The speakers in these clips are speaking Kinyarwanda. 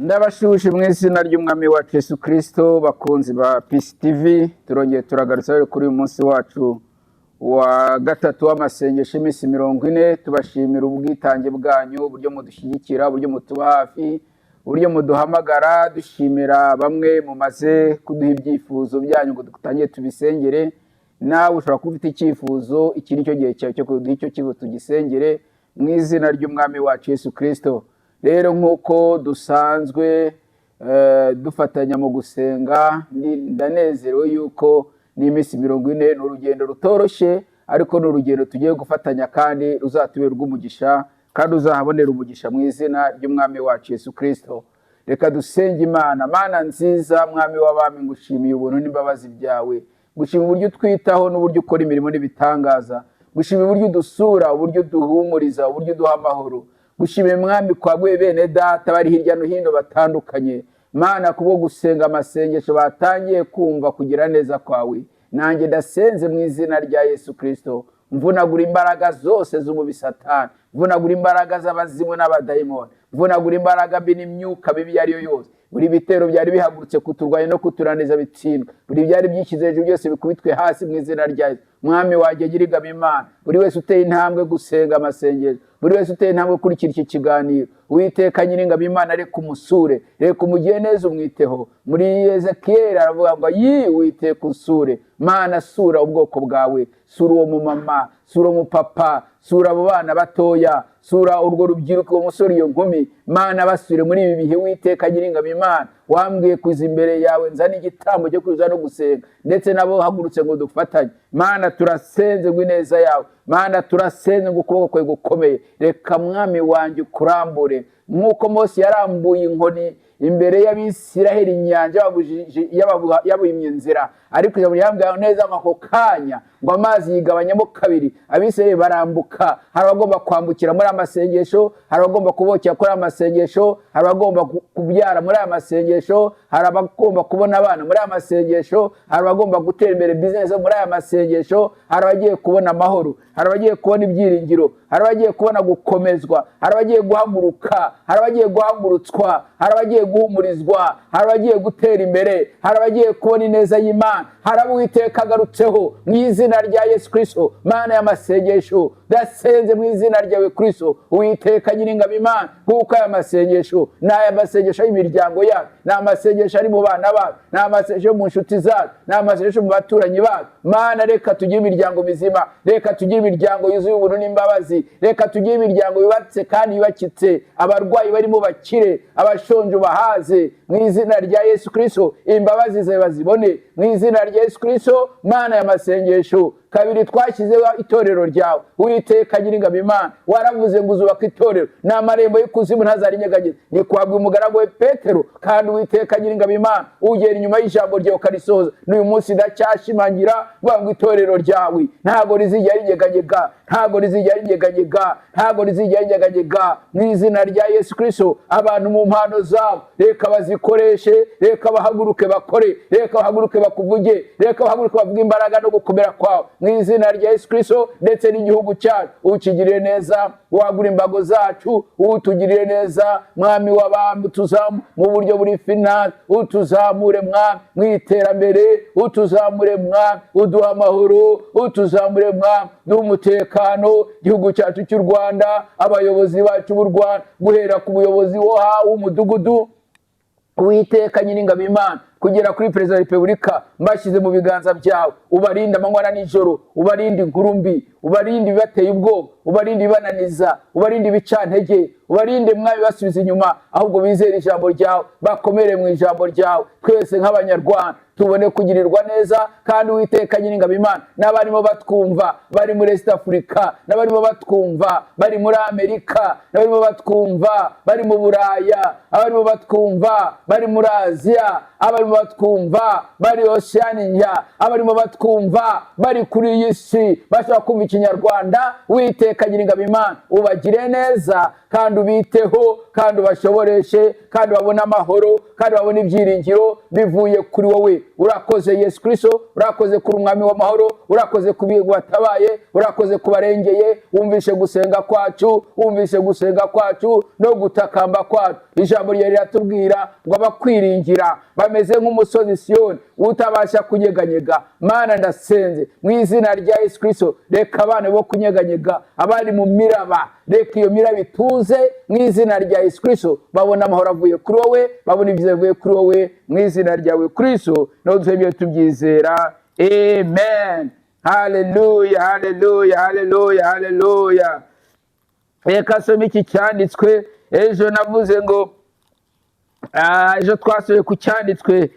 Ndabashuje mu izina ry'umwami wacu Yesu Kristo. Bakunzi ba Peace TV, turongeye turagarutse kuri uyu munsi wacu wa gatatu w'amasengesho iminsi 40. Tubashimira ubwitange bwanyu, uburyo mudushyigikira, uburyo mutuba hafi, uburyo muduhamagara. Dushimira bamwe mumaze kuduha ibyifuzo byanyu ngo dutangiye tubisengere. Nawe ushobora kuba ufite icyifuzo, iki nicyo gihe cyawe cyo kuduha icyo kigo tugisengere mu izina ry'umwami wacu Yesu Kristo. Rero nk'uko dusanzwe dufatanya mu gusenga, ndanezerewe yuko n'iminsi 40 ni urugendo rutoroshye, ariko ni urugendo tugiye gufatanya kandi ruzatubera rw'umugisha, kandi uzahabonera umugisha mu izina ry'umwami wacu Yesu Kristo. Reka dusenge Imana. Mana nziza, mwami w'abami, ngushimiye ubuntu n'imbabazi byawe, ngushimiye uburyo utwitaho n'uburyo ukora imirimo n'ibitangaza, ngushimiye uburyo udusura, uburyo duhumuriza, uburyo duha amahoro. Gushimira mwami kwaguye bene data bari hirya no hino batandukanye, Mana kubwo gusenga amasengesho batangiye kumva kugira neza kwawe. Nanjye ndasenze mu izina rya Yesu Kristo, mvunagura imbaraga zose z'umubi Satani, mvunagura imbaraga z'abazimu n'abadayimoni, mvunagura imbaraga mbi n'imyuka mibi yariyo yose. Buri bitero byari bihagurutse kuturwanya no kuturaniza bitsindwa, buri byari byishyize hejuru byose bikubitwe hasi mu izina rya Yesu. Mwami wanjye girigaba Imana, buri wese uteye intambwe gusenga amasengesho, buri wese uteye intambwe kurikira iki kiganiro, Uwiteka Nyiringabo Imana, reka umusure, reka umugire neza, umwiteho. Muri Ezekiel aravuga ngo Uwiteka usure. Mana sura ubwoko bwawe, sura uwo mumama, sura umupapa, sura abo bana batoya, sura urwo rubyiruko, uwo musore, iyo nkumi. Mana basure muri ibi bihe, Uwiteka Nyiringabo Imana. Wambwiye kuza imbere yawe nzana igitambo cyo kuza no gusenga, ndetse nabo hagurutse ngo dufatanye. Mana turasenze ngo ineza yawe, Mana turasenze ngo ukuboko kwawe gukomeye. Reka mwami wanjye ukurambure nk'uko Mose yarambuye inkoni imbere y'Abisiraheli, inyanja yabuyimye inzira, ariko yambwiye neza ako kanya ngo amazi yigabanyamo kabiri, Abisiraheli barambuka. Hari abagomba kwambukira muri amasengesho, hari abagomba kubokera kuri amasengesho, hari abagomba kubyara muri amasengesho, hari abagomba kubona abana muri amasengesho, hari abagomba gutera imbere business muri amasengesho, hari abagiye kubona amahoro, hari abagiye kubona ibyiringiro, hari abagiye kubona gukomezwa, hari abagiye guhaguruka, hari abagiye guhagurutswa, hari abagiye guhumurizwa, hari abagiye gutera imbere, hari abagiye kubona ineza y'Imana, hari abo Uwiteka agarutseho mu izina rya Yesu Kristo. Mana y'amasengesho, ndasenze mu izina ryawe Kristo, Uwiteka Nyiringabo Imana, kuko aya masengesho ni aya masengesho y'imiryango yacu, ni amasengesho ari mu bana bacu, ni amasengesho mu nshuti zacu, ni amasengesho mu baturanyi bacu. Mana reka tugire imiryango mizima, reka tugire imiryango yuzuye ubuntu n'imbabazi, reka tugire imiryango yubatse kandi yubakitse, abarwayi barimo bakire, abashonje bahaze mu izina rya Yesu Kristo. Imbabazi zawe bazibone mu izina rya Yesu Kristo. Mana y'amasengesho, kabiri twashyizeho itorero ryawe, Uwiteka Nyiringabo Imana. Waravuze ngo uzubaka itorero, n'amarembo y'ikuzimu ntazarinyeganyeza. Ni kwabwa umugaragu we Petero, kandi Uwiteka Nyiringabo Imana ugera inyuma y'ijambo ryawe ukarisohoza. N'uyu munsi ndacyashimangira ngo itorero ryawe ntago rizijya rinyeganyega, ntago rizijya rinyeganyega, ntago rizijya rinyeganyega mu izina rya Yesu Kristo. Abantu mu mpano zabo reka bazikoreshe, reka bahaguruke bakore, reka bahaguruke bakuvuge, reka bahaguruke bavuge imbaraga no gukomera kwawe mu izina rya Yesu Kristo. Ndetse n'igihugu cyacu ukigirire neza, wagura imbago zacu, utugirire neza mwami w'abami. Utuzamu mu buryo buri finance, utuzamure mwami mu iterambere, utuzamure mwami, uduha amahoro, utuzamure mwami, duha umutekano igihugu cyacu cy'u Rwanda, abayobozi bacu b'u Rwanda, guhera ku buyobozi w'umudugudu, Uwiteka Nyiringabo Imana, kugera kuri Perezida wa Repubulika, mbashyize mu biganza byawe. Ubarinde amanywa na nijoro, ubarinde inkurumbi, ubarinde ibibateye ubwoba, ubarinde ibananiza, ubarinde ibicantege, ubarinde mwami basubiza inyuma, ahubwo bizere ijambo ryawe, bakomere mu ijambo ryawe. Twese nk'abanyarwanda tubone kugirirwa neza, kandi Uwiteka Nyiringabo Imana n'abarimo batwumva bari muri East Africa, n'abarimo batwumva bari muri Amerika, n'abarimo batwumva bari mu Buraya, abarimo batwumva bari muri Aziya, abarimo batwumva bari Oceania, abarimo batwumva bari kuri iyi si bashobora kumva Ikinyarwanda, Uwiteka Nyiringabo Imana ubagire neza, kandi ubiteho, kandi ubashoboreshe, kandi babone amahoro, kandi babone ibyiringiro bivuye kuri wowe. urakoze Yesu Kristo, urakoze kuri umwami w'amahoro, urakoze kubigwatabaye, urakoze kubarengeye, wumvishe gusenga kwacu, wumvishe gusenga kwacu no gutakamba kwacu. Ijambo rye riratubwira ngo abakwiringira bameze nk'umusozi Siyoni utabasha kunyeganyega. Mana ndasenze mu izina rya Yesu Kristo, reka abana bo kunyeganyega, abari mu miraba, reka iyo miraba ituze mu izina rya Yesu Kristo, babona amahoro avuye kuri wowe, babona ibyiza bivuye kuri wowe mu izina ryawe Kristo, no dusabye tubyizera. Amen. Hallelujah, hallelujah, hallelujah, hallelujah. Reka some iki cyanditswe. Ejo navuze ngo ejo twasoje ku cyanditswe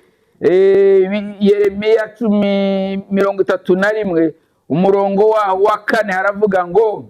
Yeremiya 10:31 umurongo wa 4 haravuga ngo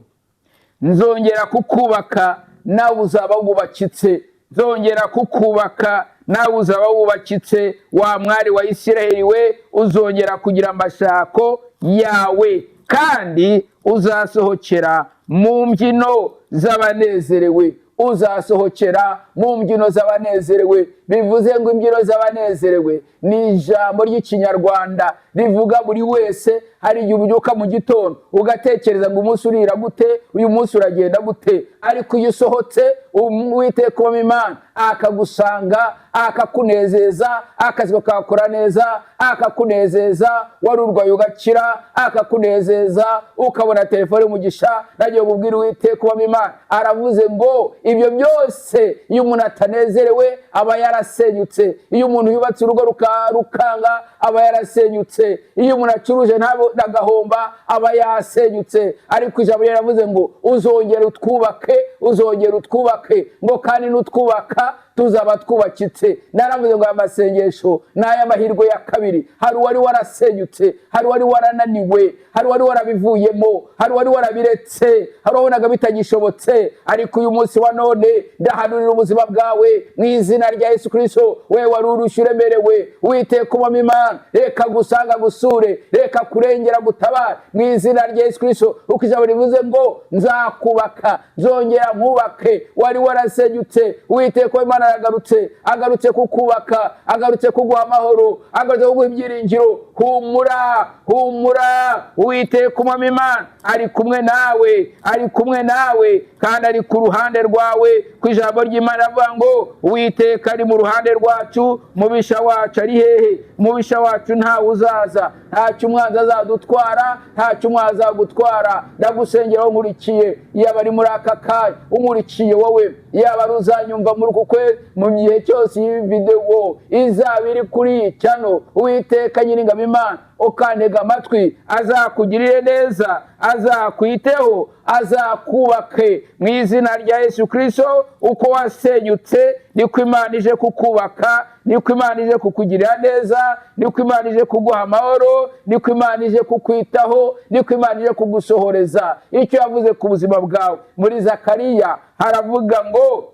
nzongera kukubaka nawe uzaba wubakitse, nzongera kukubaka nawe uzaba wubakitse, wa mwari wa Isiraheli we, uzongera kugira amashako yawe kandi uzasohokera mu mbyino z'abanezerewe, uzasohokera mu mbyino z'abanezerewe. Bivuze ngo imbyino z'abanezerewe ni ijambo ry'ikinyarwanda rivuga buri wese. Hari igihe ubyuka mu gitondo ugatekereza ngo umunsi urira gute, uyu munsi uragenda gute, ariko iyo usohotse Uwiteka Imana akagusanga, akakunezeza, akazi kakakora neza, akakunezeza, wari urwaye ugakira, akakunezeza, ukabona telefone umugisha. Nagiye kubwira Uwiteka Imana, aravuze ngo ibyo byose iyo umuntu atanezerewe aba yarasenyutse, iyo umuntu yubatse urugo rukanga aba yarasenyutse, iyo umuntu acuruje n'agahomba aba yasenyutse. Ariko ijambo yaravuze ngo uzongera utwubake, uzongera utwubake, ngo kandi nutwubaka tuzaba twubakitse. Naravuze ngo amasengesho n'aya mahirwe ya kabiri. Hari wari warasenyutse, hari wari warananiwe, hari wari warabivuyemo, hari wari warabiretse, hari wabonaga bitagishobotse, ariko uyu munsi wa none ndahanurira ubuzima bwawe mu izina rya Yesu Kristo. We wari urushye uremerewe, Uwiteka Imana reka gusanga gusure, reka kurengera gutabara mu izina rya Yesu Kristo. Uko ijambo rivuze ngo nzakubaka, nzongera nkubake. Wari warasenyutse, Uwiteka Imana agarutse kukubaka, agarutse kuguha amahoro, agarutse kuguha ibyiringiro. Humura, humura, Uwiteka Imana ari kumwe nawe, ari kumwe nawe kandi ari ku ruhande rwawe. Ku ijambo ry'Imana avuga ngo Uwiteka ari mu ruhande rwacu, mubisha wacu ari hehe? Mubisha wacu ntawe uzaza, ntacyo umwanzi azadutwara, ntacyo umwanzi azagutwara. Ndagusengera nkurikiye, yaba ari muri aka kanya umurikiye wowe, yaba ari uzanyumva muri uku kwezi, mu gihe cyose iyi video izaba iri kuri cyano, Uwiteka Nyiringabo Imana ukantega amatwi, azakugirire neza, azakwiteho, azakubake mu izina rya Yesu Kristo. Uko wasenyutse niko Imana ije kukubaka, niko Imana ije kukugirira neza, niko Imana ije kuguha amahoro, niko Imana ije kukwitaho, niko Imana ije kugusohoreza icyo yavuze ku buzima bwawe. Muri Zakariya haravuga ngo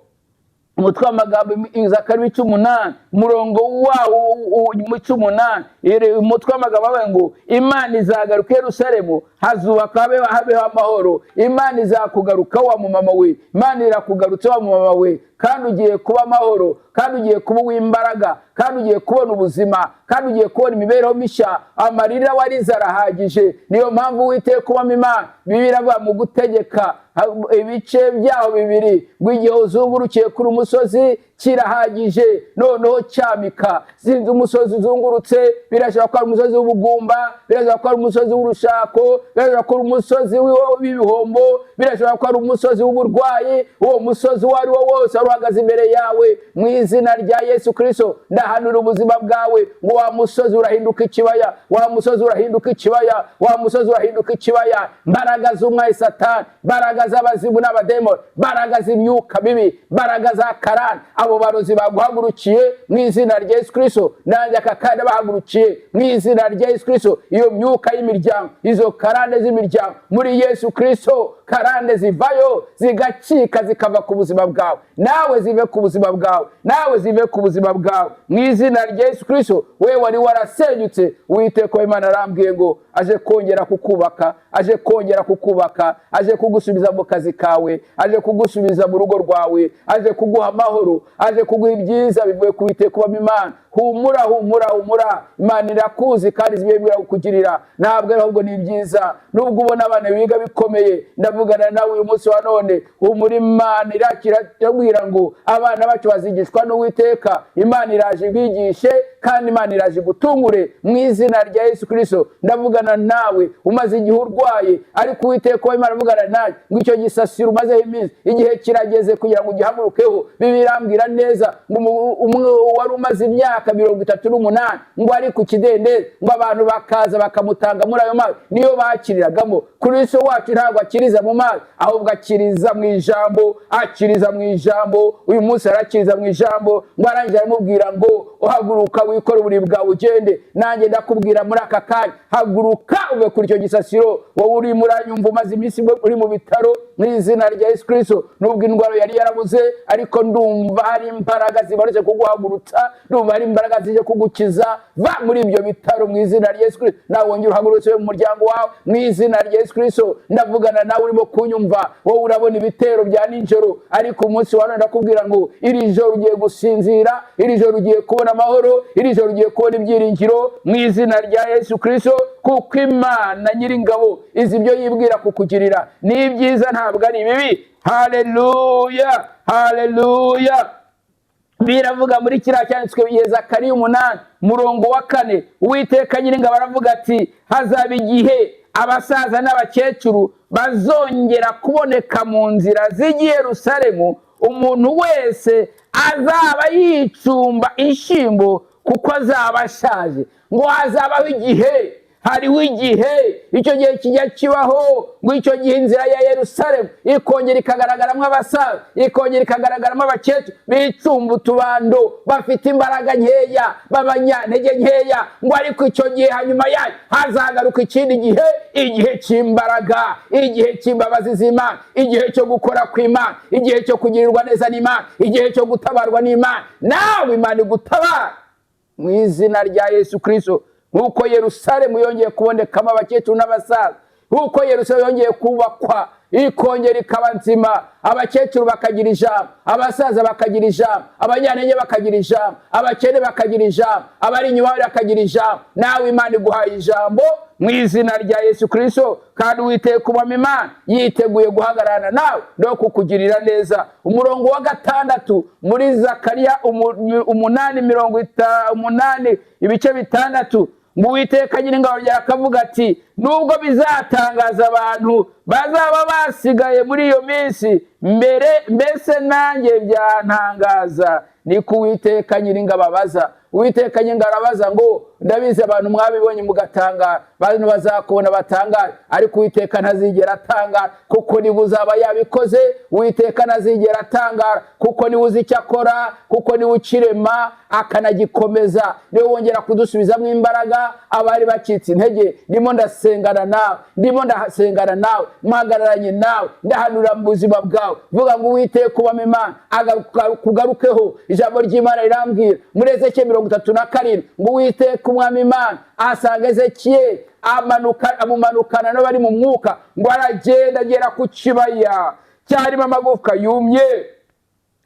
umutwe w'amagambo Zakariya 8 umurongo wawo mu 8, umutwe w'amagambo avuga ngo Imana izagaruka Yerusalemu, hazubaka habeho amahoro. Imana izakugaruka wa mama we, Imana irakugarutse wa mama we, kandi ugiye kuba amahoro, kandi ugiye kuba uw'imbaraga, kandi ugiye kubona ubuzima, kandi ugiye kubona imibereho mishya. Amarira warize arahagije. Niyo mpamvu Uwiteka Imana Bibiliya iravuga mu Gutegeka ibice byaho 2 ngo igihe uzungurukiye kuri umusozi kirahagije, noneho cyamika. Sinzi umusozi uzungurutse, birashobora ko ari umusozi w'ubugumba, birashobora ko ari umusozi w'urushako, birashobora ko ari umusozi w'ibihombo, birashobora ko ari umusozi w'uburwayi. Uwo musozi wari wo wose uhagaze imbere yawe, mu izina rya Yesu Kristo ndahanura ubuzima bwawe ngo wa musozi urahinduka ikibaya, wa musozi urahinduka ikibaya, wa musozi urahinduka ikibaya. Mbaraga z'umwayi Satani, mbaraga z'abazimu n'abademoni, mbaraga z'imyuka mibi, mbaraga za karani, abo barozi baguhagurukiye mu izina rya Yesu Kristo, nanjye aka kanya bahagurukiye mu izina rya Yesu Kristo. Iyo myuka y'imiryango, izo karande z'imiryango, muri Yesu Kristo karande zivayo zigacika zikava ku buzima bwawe, nawe zive ku buzima bwawe, nawe zive ku buzima bwawe mu izina rya Yesu Kristo. We wari warasenyutse, Uwiteka Imana arambwiye ngo aje kongera kukubaka, aje kongera kukubaka, aje kugusubiza mu kazi kawe, aje kugusubiza mu rugo rwawe, aje kuguha amahoro, aje kuguha ibyiza bivuye ku Uwiteka Imana. Humura, humura, humura, Imana irakuzi kandi zibibwira kukugirira, ntabwo ahubwo ni byiza. Nubwo ubona abana biga bikomeye, ndavugana nawe uyu munsi wa none, humura, Imana irakira ngo abana bacu bazigishwa n'Uwiteka. Imana iraje bigishe kandi Imana iraje gutungure mu izina rya Yesu Kristo. Ndavugana nawe umaze igihe urwaye, ariko Uwiteka Imana avugana nawe ngo icyo gisasiro umazeho iminsi, igihe kirageze kugira ngo ugihagurukeho. Bibirambwira neza ngo umwe wari umaze imyaka 38 ngo ari ku kidendezi, ngo abantu bakaza bakamutanga muri ayo mazi, niyo bakiriragamo. Kristo wacu ntabwo akiriza mu mazi, ahubwo akiriza mu ijambo, akiriza mu ijambo. Uyu munsi arakiriza mu ijambo, ngo arangije aramubwira ngo uhaguruka wikore uburiri bwawe ugende. Nanjye ndakubwira muri aka kanya, haguruka uve kuri icyo gisasiro. Wowe uri muranyumva umaze iminsi uri mu bitaro, mu izina rya Yesu Kristo, nubwo indwara yari yarabuze, ariko ndumva hari imbaraga zibarutse kuguhagurutsa, ndumva hari imbaraga zije kugukiza. Va muri ibyo bitaro mu izina rya Yesu Kristo, nawe wongere uhagurutse mu muryango wawe mu izina rya Yesu Kristo. Ndavugana nawe urimo kunyumva, wowe urabona ibitero bya nijoro, ariko umunsi wa none ndakubwira ngo iri joro ugiye gusinzira, iri joro ugiye kubona amahoro, iri joro ugiye kubona ibyiringiro mu izina rya Yesu Kristo, kuko Imana Nyiringabo izi ibyo yibwira kukugirira ni ibyiza, ntabwo ari bibi. Haleluya, haleluya. Biravuga muri kiriya cyanditswe Zakariya 8:4, Uwiteka Nyiringabo aravuga ati hazaba igihe abasaza n'abakecuru bazongera kuboneka mu nzira z'i Yerusalemu, umuntu wese azaba yicumba inshyimbo kuko azaba ashaje. Ngo hazabaho igihe, hariho igihe, icyo gihe kijya kibaho, ngo icyo gihe inzira ya Yerusalemu ikongera ikagaragaramo abasaza, ikongera ikagaragaramo abakecuru bicumba utubando, bafite imbaraga nkeya, b'abanyantege nkeya. Ngo ariko icyo gihe hanyuma yayo hazagaruka ikindi gihe, igihe cy'imbaraga, igihe cy'imbabazi z'Imana, igihe cyo gukora kw'Imana, igihe cyo kugirirwa neza n'Imana, igihe cyo gutabarwa n'Imana. Nawe Imana igutabara mu izina rya Yesu Kristo. Nkuko Yerusalemu yongeye kubonekamo abakecuru n'abasaza, nkuko Yerusalemu yongeye kubakwa ikongera ikaba nzima, abakecuru bakagira ijambo, abasaza bakagira ijambo, abanyantege bakagira ijambo, abakene bakagira ijambo, abari inyuma bakagira ijambo. Nawe Imana iguhaye ijambo mu izina rya Yesu Kristo, kandi Uwiteka Imana yiteguye guhagararana nawe no kukugirira neza. Umurongo wa 6 muri Zakariya 8:80 ibice 6, Uwiteka Nyiringabo yakavuga ati nubwo bizatangaza abantu bazaba basigaye muri iyo minsi, mbese nanjye byantangaza, niko Uwiteka Nyiringabo abaza. Uwiteka Nyiringabo arabaza ngo ndabizi abantu mwabibonye mugatangara, abantu bazakubona batangara, ariko Uwiteka ntazigera atangara kuko niwe uzaba yabikoze. Uwiteka ntazigera atangara kuko niwe uzi icyo akora, kuko niwe ukirema akanagikomeza, niwe wongera kudusubizamo imbaraga abari bacitse intege. Ndimo ndasengana nawe, ndimo ndasengana nawe, mpagararanye nawe, ndahanura mu buzima bwawe. Vuga ngo Uwiteka Imana kugarukeho. Ijambo ry'Imana rirambwira muri Ezekiel 37 ngo Uwiteka Umwami Imana asanga Ezekiel amumanukana n'abari mu mwuka, ngo aragenda agera ku kibaya cyarimo amagufwa yumye.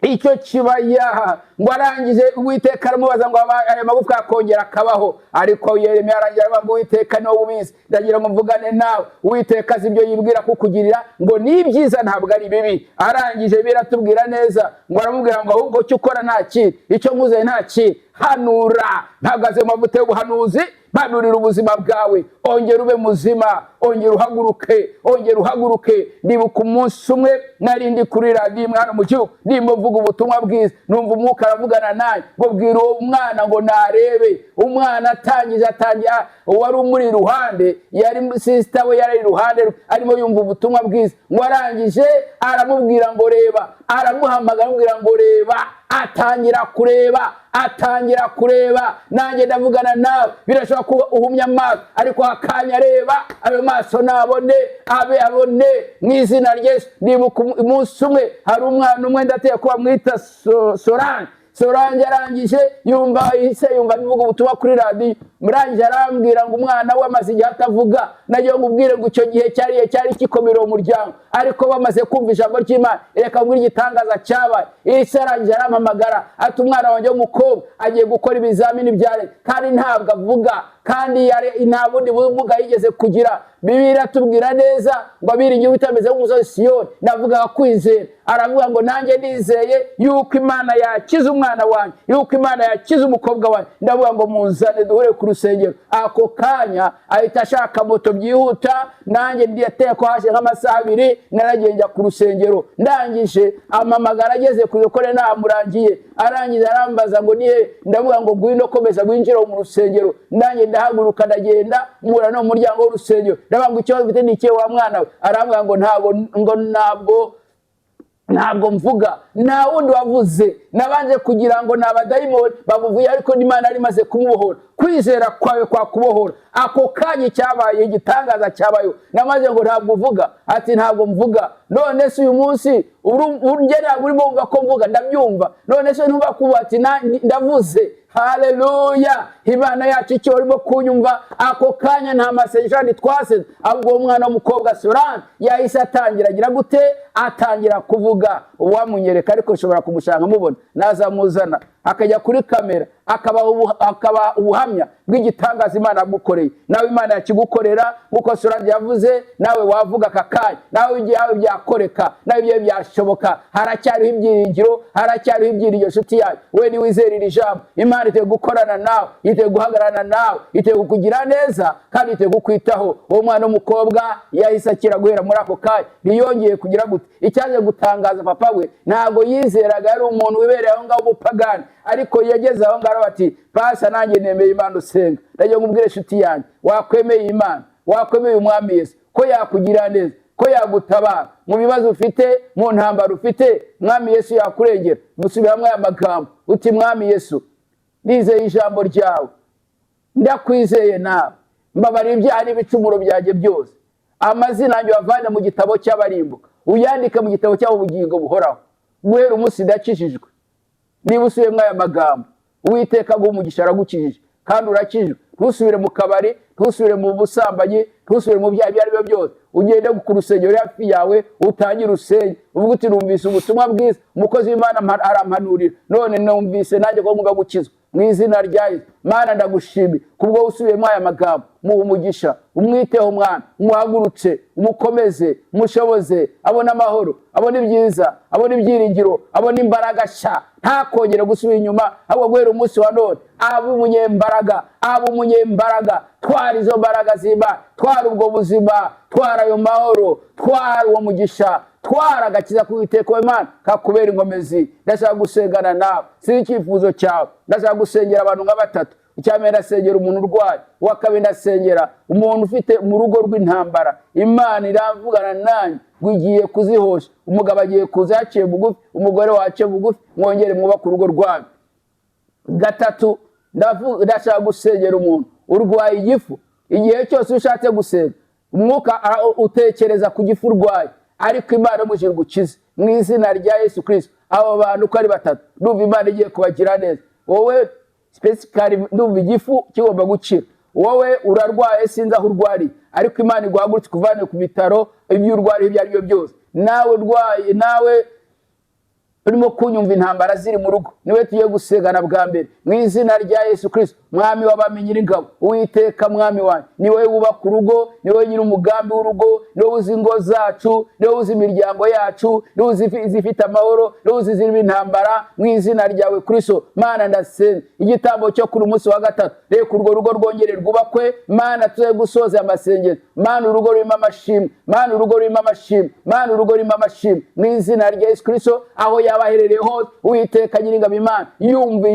Icyo kibaya ngo arangije Uwiteka aramubaza ngo aya magufwa akongera akabaho, ariko Yeremiya arangira ngo Uwiteka niwe ubizi. Ndagira ngo mvugane nawe, Uwiteka azi ibyo yibwira kukugirira, ngo ni byiza ntabwo ari bibi. Arangije biratubwira neza, ngo aramubwira ngo ahubwo cyo ukora nta kintu, icyo nkuze nta kintu, hanura. Mpagaze mu mavuta y'ubuhanuzi, mpanurira ubuzima bwawe, ongera ube muzima, ongera uhaguruke, ongera uhaguruke. Ndibuka umunsi umwe nari ndi kuri radiyo mwana mu gihugu, ndimo mvuga ubutumwa bwiza, numva umwuka aravugana nawe ngo bwira uwo mwana ngo narebe. Umwana atangira, uwari umuri iruhande, yari sister we yari iruhande, arimo yumva ubutumwa bwiza. Ngo arangije aramubwira ngo reba, aramuhamagara amubwira ngo reba. Atangira kureba, atangira kureba, nanjye ndavugana nawe. Birashobora kuba uhumya amaso, ariko akanya areba, ayo maso nabone, abe abone mu izina rya Yesu. Ndibuka umunsi umwe hari umwana umwe ndateye kuba mwita Solange arangije yumva nivuga ubutumwa kuri radio, murangije arambwira ngo umwana we amaze igihe atavuga. Nagiye ngubwire ngo icyo gihe cyari kikomera umuryango, ariko bamaze kumva ijambo ry'Imana, reka ngwira igitangaza cyabaye. Arangije arampamagara ati umwana wanjye w'umukobwa agiye gukora ibizamini bya leta, kandi ntabwo avuga, kandi nta bundi bumuga yigeze kugira. Bibiliya tubwira neza ngo abiringiye utameze nk'umusozi Siyoni, navuga kwizera. Aravuga ngo nanjye nizeye yuko Imana yakiza umwana wanjye, yuko Imana yakiza umukobwa wanjye. Ndavuga ngo munzane duhure ku rusengero. Ako kanya ahita ashaka moto byihuta, nanjye ndiyateye ko hashe nk'amasaha 2, naragiye njya ku rusengero. Ndangije amamagara ageze ku gikore namurangiye, arangiza arambaza ngo nihe. Ndavuga ngo ngwino komeza gwinjira mu rusengero. Nanjye ndahaguruka ndagenda mura no muryango w'urusengero. Ndavuga ngo icyo bite ni cyo wa mwana we. Aravuga ngo ntabwo mvuga. Nta wundi wavuze, nabanje kugira ngo n'abadayimoni bamuvuye, ariko n'Imana ari maze kumubohora. Kwizera kwawe kwa kubohora. Ako kanya cyabaye igitangaza cyabayo. Namaze ngo ntabwo uvuga, ati ntabwo mvuga. None se uyu munsi urungera urimo uvuga ko mvuga, ndabyumva. None se ntumva kuba ati ndavuze. Haleluya! Imana yacu icyo urimo kunyumva. Ako kanya nta masejani twase, ahubwo umwana w'umukobwa Solange yahise atangira agira gute, atangira kuvuga. Uwamunyereka ariko ushobora kumushanga mubona, nazamuzana akajya kuri kamera akaba ubuhamya bw'igitangaza Imana yagukoreye. Nawe Imana yakigukorera nkuko Solange yavuze, nawe wavuga akakanya, nawe ibyawe byakoreka, nawe ibyawe byashoboka. Haracyariho ibyiringiro, haracyariho ibyiringiro nshuti yawe. We ni wizera iri jambo. Imana ite gukorana nawe, ite guhagarana nawe, ite kukugira neza, kandi ite gukwitaho. Uwo mwana w'umukobwa yahise akira guhera muri ako kanya, ntiyongeye kugira gute. Icyaje gutangaza papa we, ntago yizeraga, yari umuntu wibereye aho ngaho umupagani, ariko yageze aho ngaho ati pasa nanjye nemeye Imana usenga. Ndagiye ngubwire nshuti yanjye, wakwemeye Imana, wakwemeye umwami Yesu ko yakugira neza, ko yagutabara mu bibazo ufite, mu ntambara ufite. Mwami Yesu yakurengera. Musubira hamwe amagambo uti mwami Yesu, nizeye ijambo ryawe, ndakwizeye nawe, mbabarira ibyaha n'ibicumuro byanjye byose. Amazina yanjye wavana mu gitabo cy'abarimbuka, uyandika mu gitabo cy'ubugingo buhoraho. Guhera umunsi ndakijijwe. Niba usubiyemo aya magambo, Uwiteka aguha umugisha, aragukijije kandi urakijijwe. Ntusubire mu kabari, ntusubire mu busambanyi, ntusubire mu byaha ibyo ari byo byose. Ugende ku rusengero hafi yawe, utangire usenge, uvuga uti numvise ubutumwa bwiza, umukozi w'Imana arampanurira, none numvise nanjye ko ngomba gukizwa. Mu izina rya Yesu, Mana ndagushimiye kubwo usubiyemo aya magambo. Muhe umugisha, umwiteho mwana, umuhagurutse, umukomeze, umushoboze, abone amahoro, abone ibyiza, abone ibyiringiro, abone imbaraga sha. Ntakongere gusubira inyuma, ahubwo guhera umunsi wa none abe umunyembaraga. Twara izo mbaraga z'Imana, twara ubwo buzima, twara ayo mahoro, twara uwo mugisha, twara agakiza k'Uwiteka Imana kakubera inkomezi. Ndashaka gusengana nawe, si icyifuzo cyawe. Ndashaka gusengera abantu nka batatu. Icyambere ndasengera umuntu urwaye, uwa kabiri ndasengera umuntu ufite mu rugo rw'intambara. Imana iravugana nanjye ngo igiye kuzihosha. Umugabo agiye kuza yaciye bugufi, umugore waciye bugufi, mwongere mwubake urugo rwanyu. Gatatu, ndashaka gusengera umuntu urwaye igifu. Igihe cyose ushatse gusenga, umwuka utekereza ku gifu urwaye, ariko Imana imujije gukiza mu izina rya Yesu Kristo. Abo bantu uko ari batatu, ndumva Imana igiye kubagira neza. Wowe specifically ndumva igifu kigomba gukira. Wowe urarwaye, sinzi aho urwariye, ariko Imana iguhagurutse kuvane ku bitaro ibyo urwariye ibyo ari byo byose. Nawe urwaye, nawe urimo kunyumva intambara ziri mu rugo, niwe tugiye gusengana bwa mbere mu izina rya Yesu Kristo. Mwami w'abamenyi n'ingabo, Uwiteka mwami wanjye, niwe wubaka urugo, niwe nyiri umugambi w'urugo, niwe uzi ingo zacu, niwe uzi imiryango yacu, niwe uzi izifite amahoro, niwe uzi izirimo intambara. Mu izina ryawe Kristo, Mana ndasenze igitambo cyo kuri umunsi wa gatatu, reka urwo rugo rwongere rwubakwe. Mana tuze gusoza amasengesho. Mana urugo rurimo amashimwe, Mana urugo rurimo amashimwe, Mana urugo rurimo amashimwe mu izina rya Yesu Kristo. Aho yabaherereye hose, Uwiteka nyiringabo Imana yumve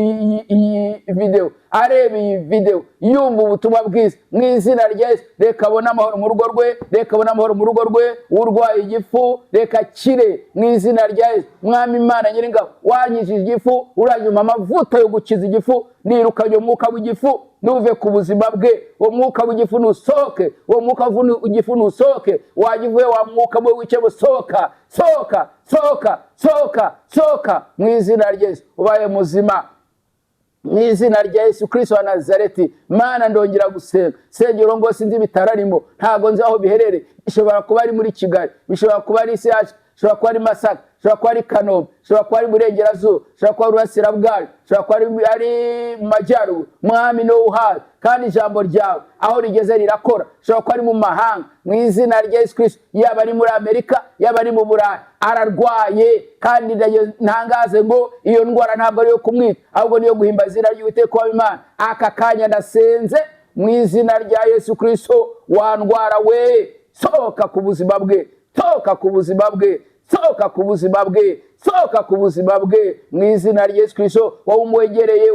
iyi video, arebe areba iyi video yumva ubutumwa bwiza mu izina rya Yesu, reka abone amahoro mu rugo rwe, reka abone amahoro mu rugo rwe. Urwaye igifu reka kire mu izina rya Yesu. Mwami Imana Nyiringabo, wanyishije igifu, uranyuma amavuta yo gukiza igifu, nirukanye umwuka w'igifu nuve ku buzima bwe. Uwo mwuka w'igifu nusohoke, uwo mwuka w'igifu nusohoke. Wagivuye wa mwuka we wice busohoka, sohoka, sohoka, sohoka, sohoka mu izina rya Yesu. Ubaye muzima mu izina rya Yesu Kristo wa Nazareti. Mana ndongera gusenga, sengero ngo sinzi bitararimo, ntago nzi aho biherere. Bishobora kuba ari muri Kigali, bishobora kuba ari CH, bishobora kuba ari Masaka, bishobora kuba ari Kanombe, bishobora kuba ari Burengerazuba, bishobora kuba ari Burasirazuba, bishobora kuba ari Majyaruguru. Mwami no uhazi, kandi ijambo ryawe aho rigeze rirakora. Bishobora kuba ari mu mahanga, mu izina rya Yesu Kristo, yaba ari muri Amerika, yaba ari mu Burayi, ararwaye kandi ntangaze ngo iyo ndwara ntabwo ari yo kumwita, ahubwo niyo guhimba izina ry'Uwiteka w'Imana. Aka kanya ndasenze mu izina rya Yesu Kristo, wa ndwara we sohoka ku buzima bwe, sohoka ku buzima bwe, sohoka ku buzima bwe, sohoka ku buzima bwe mu izina rya Yesu Kristo. Wowe umwegereye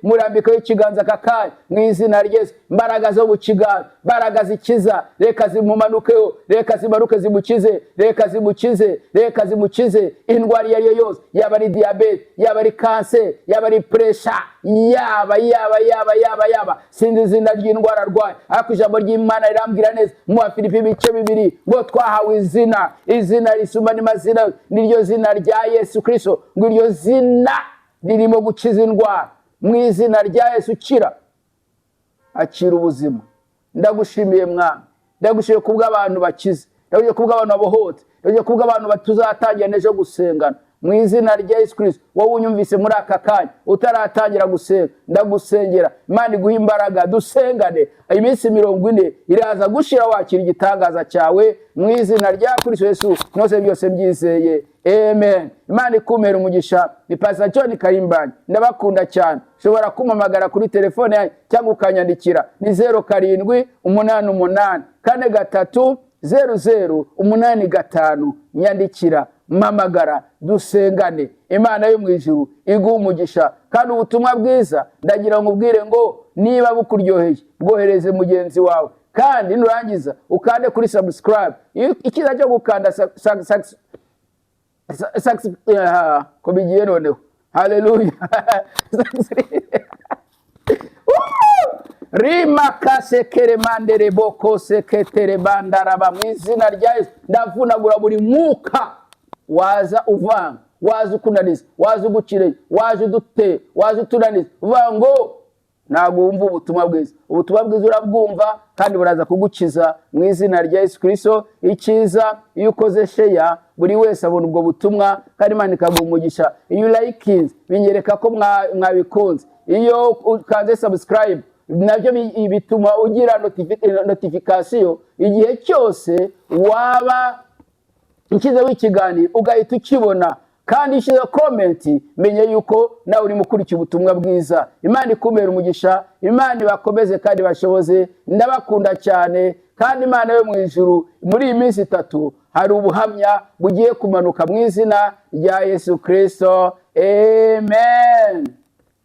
murambikaho ikiganza kakanya mu izina rya Yesu. Mbaraga zo mu kiganza, mbaraga zikiza, reka zimumanukeho, reka zimanuke zimukize, reka zimukize, reka zimukize indwara iyo ari yo yose, yaba ari diabete, yaba ari kanseri, yaba ari pressure, yaba sinzi izina ry'indwara arwaye, ariko ijambo ry'Imana rirambwira neza mu Filipi ibice 2 ngo twahawe izina risumba n'amazina, niryo zina rya Yesu Kristo, ngo iryo zina ririmo gukiza indwara. Mu izina rya Yesu akira ubuzima. Ndagushimiye Mwami, ndagushimiye kubw'abantu bakize, ndagushimiye kubw'abantu babohotse, ndagushimiye kubw'abantu batuzatangira nejo gusengana mu izina rya Yesu Kristo. Wowe unyumvise muri aka kanya utaratangira gusenga, ndagusengera Imana iguha imbaraga dusengane. Iminsi 40 iraza gushira wakira igitangaza cyawe mu izina rya Kristo Yesu. Nose byose mbyizeye, amen. Imana ikumera umugisha. Ni Pastor John Karimbani, ndabakunda cyane. Ushobora kumamagara kuri telefone yanjye cyangwa ukanyandikira ni 0788430085. Nyandikira, mamagara, dusengane. Imana yo mu ijuru iguha umugisha. Kandi ubutumwa bwiza ndagira ngo ubwire ngo niba bukuryoheye bwohereze mugenzi wawe, kandi nurangiza ukande kuri subscribe. Ikiza cyo gukanda ko bigiye noneho. Haleluya. Rima kasekere mandere boko seketere bandaraba mu izina rya Yesu. Ndavunagura buri mwuka waza uvanga, waza ukunaniza, waza ugucire, waza udute, waza utunaniza, uvuga ngo ntabwo wumva ubutumwa bwiza. Ubutumwa bwiza urabwumva kandi buraza kugukiza mu izina rya Yesu Kristo. Ikiza iyo ukoze share buri wese abona ubwo butumwa, kandi Imana ikaguha umugisha. Iyo like binyereka ko mwabikunze. Iyo ukanze subscribe nabyo bituma ugira notification igihe cyose waba nkize w'ikiganiro ugahita ukibona. Kandi ishize comment menye yuko nawe uri mukurikira ubutumwa bwiza. Imana ikumera umugisha, Imana bakomeze kandi bashoboze. Ndabakunda cyane, kandi Imana yo mu ijuru muri iyi minsi 3 hari ubuhamya bugiye kumanuka mu izina rya Yesu Kristo, amen.